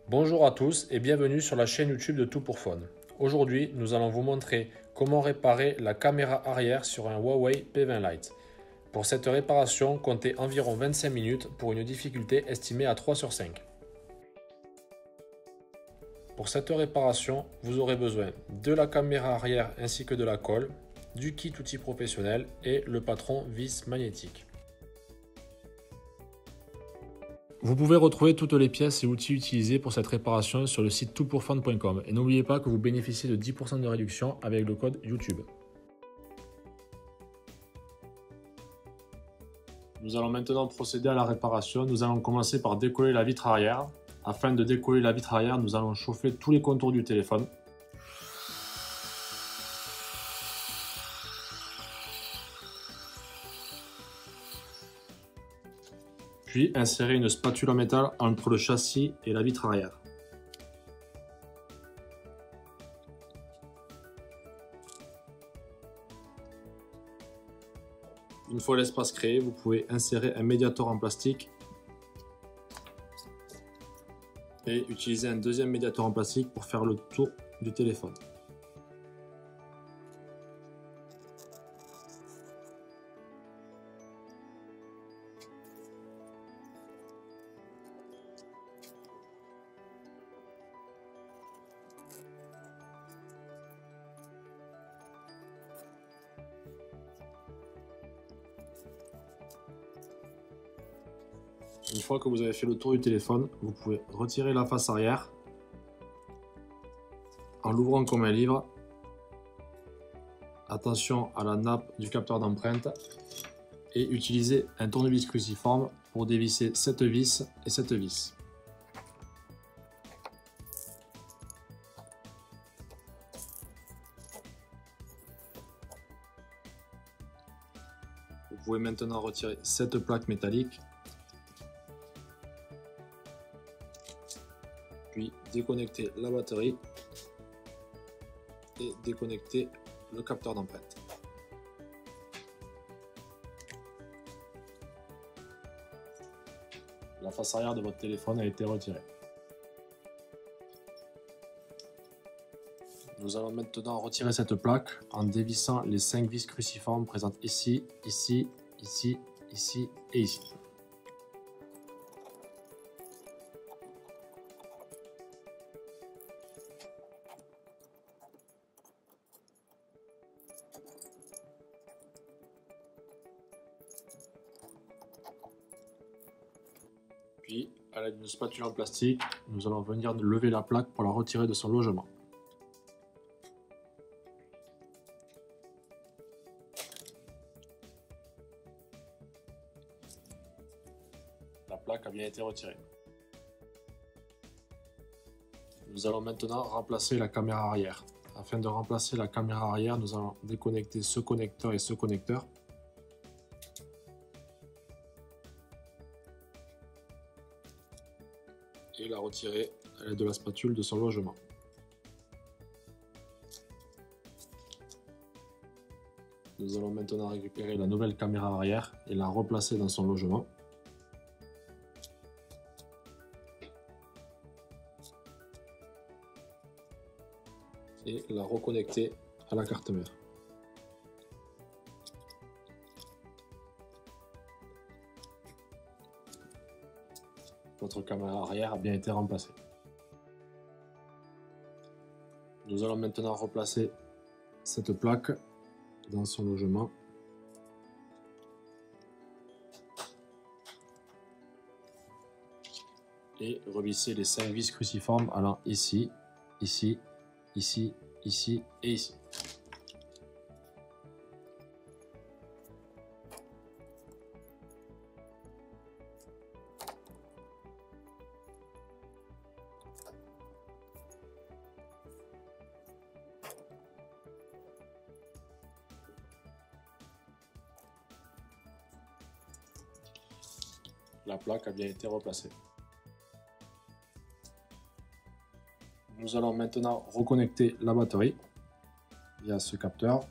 Bonjour à tous et bienvenue sur la chaîne YouTube de Tout pour Phone. Aujourd'hui, nous allons vous montrer comment réparer la caméra arrière sur un Huawei P20 Lite. Pour cette réparation, comptez environ 25 minutes pour une difficulté estimée à 3 sur 5. Pour cette réparation, vous aurez besoin de la caméra arrière ainsi que de la colle, du kit outil professionnel et le patron vis magnétique. Vous pouvez retrouver toutes les pièces et outils utilisés pour cette réparation sur le site toutpourphone.com et n'oubliez pas que vous bénéficiez de 10% de réduction avec le code YouTube. Nous allons maintenant procéder à la réparation. Nous allons commencer par décoller la vitre arrière. Afin de décoller la vitre arrière, nous allons chauffer tous les contours du téléphone. Puis insérer une spatule en métal entre le châssis et la vitre arrière. Une fois l'espace créé, vous pouvez insérer un médiator en plastique et utiliser un deuxième médiator en plastique pour faire le tour du téléphone. Une fois que vous avez fait le tour du téléphone, vous pouvez retirer la face arrière en l'ouvrant comme un livre. Attention à la nappe du capteur d'empreinte et utilisez un tournevis cruciforme pour dévisser cette vis et cette vis. Vous pouvez maintenant retirer cette plaque métallique. Puis déconnecter la batterie et déconnecter le capteur d'empreinte. La face arrière de votre téléphone a été retirée. Nous allons maintenant retirer cette plaque en dévissant les 5 vis cruciformes présentes ici, ici, ici, ici et ici. Puis, à l'aide d'une spatule en plastique, nous allons venir lever la plaque pour la retirer de son logement. La plaque a bien été retirée. Nous allons maintenant remplacer la caméra arrière. Afin de remplacer la caméra arrière, nous allons déconnecter ce connecteur et ce connecteur. Et la retirer à l'aide de la spatule de son logement. Nous allons maintenant récupérer la nouvelle caméra arrière et la replacer dans son logement. Et la reconnecter à la carte mère. Votre caméra arrière a bien été remplacée. Nous allons maintenant replacer cette plaque dans son logement. Et revisser les 5 vis cruciformes allant ici, ici, ici, ici et ici. La plaque a bien été replacée. Nous allons maintenant reconnecter la batterie via ce capteur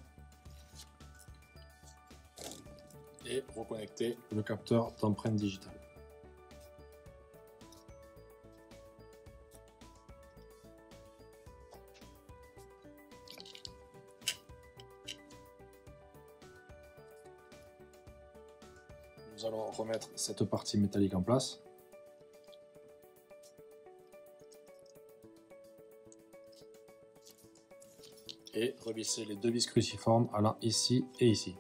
et reconnecter le capteur d'empreinte digitale. Nous allons remettre cette partie métallique en place. Et revisser les deux vis cruciformes allant ici et ici.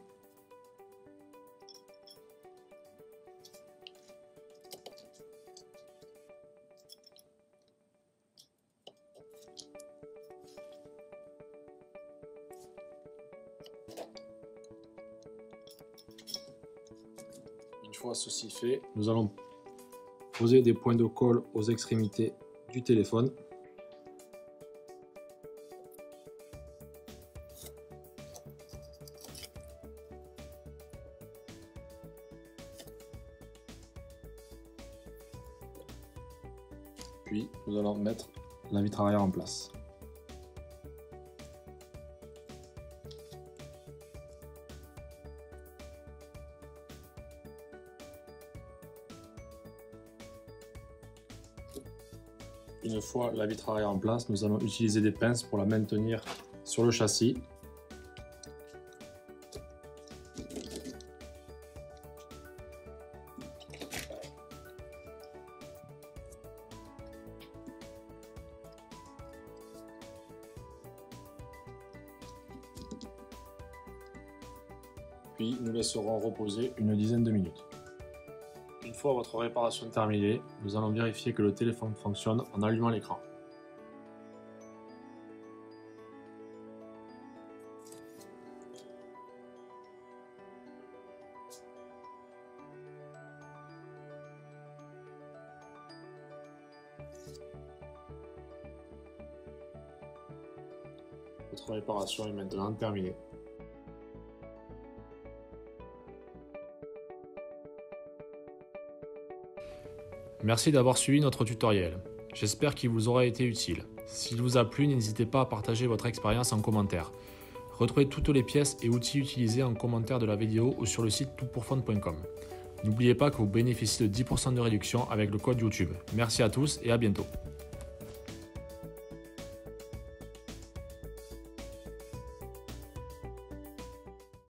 Une fois ceci fait, nous allons poser des points de colle aux extrémités du téléphone. Puis nous allons mettre la vitre arrière en place. Une fois la vitre arrière en place, nous allons utiliser des pinces pour la maintenir sur le châssis. Puis nous laisserons reposer une dizaine de minutes. Une fois votre réparation terminée, nous allons vérifier que le téléphone fonctionne en allumant l'écran. Votre réparation est maintenant terminée. Merci d'avoir suivi notre tutoriel. J'espère qu'il vous aura été utile. S'il vous a plu, n'hésitez pas à partager votre expérience en commentaire. Retrouvez toutes les pièces et outils utilisés en commentaire de la vidéo ou sur le site toutpourfun.com. N'oubliez pas que vous bénéficiez de 10% de réduction avec le code YouTube. Merci à tous et à bientôt.